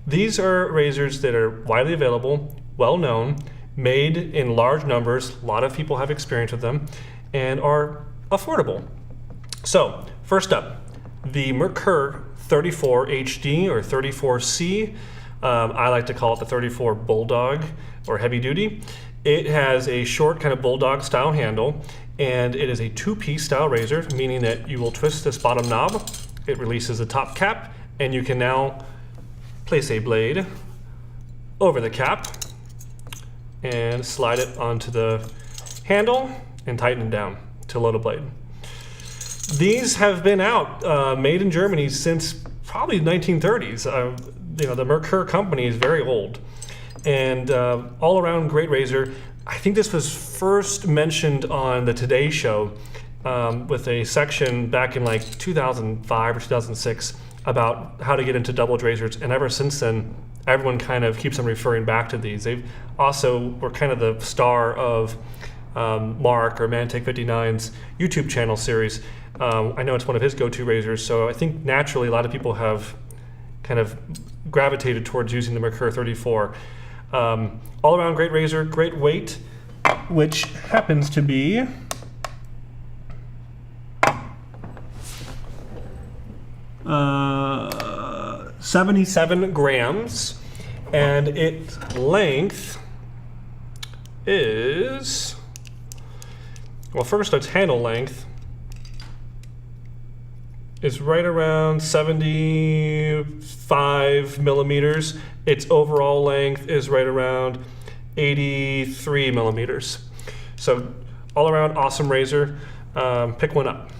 These are razors that are widely available, well known, made in large numbers. A lot of people have experience with them and are affordable. So first up, the Merkur 34 HD or 34C. I like to call it the 34 Bulldog or heavy duty. It has a short kind of Bulldog style handle, and it is a two-piece style razor, meaning that you will twist this bottom knob, it releases the top cap, and you can now place a blade over the cap and slide it onto the handle and tighten it down to load a blade. These have been out, made in Germany since probably the 1930s. The Merkur company is very old, and all around great razor. I think this was first mentioned on the Today Show with a section back in like 2005 or 2006 about how to get into double-edged razors, and ever since then, everyone kind of keeps on referring back to these. They also were kind of the star of Mark or Mantic 59's YouTube channel series. I know it's one of his go-to razors, so I think naturally a lot of people have kind of gravitated towards using the Merkur 34. All around great razor, great weight, which happens to be 77 grams, and its length is, well, first its handle length is right around 75 millimeters. Its overall length is right around 83 millimeters. So all around awesome razor. Pick one up.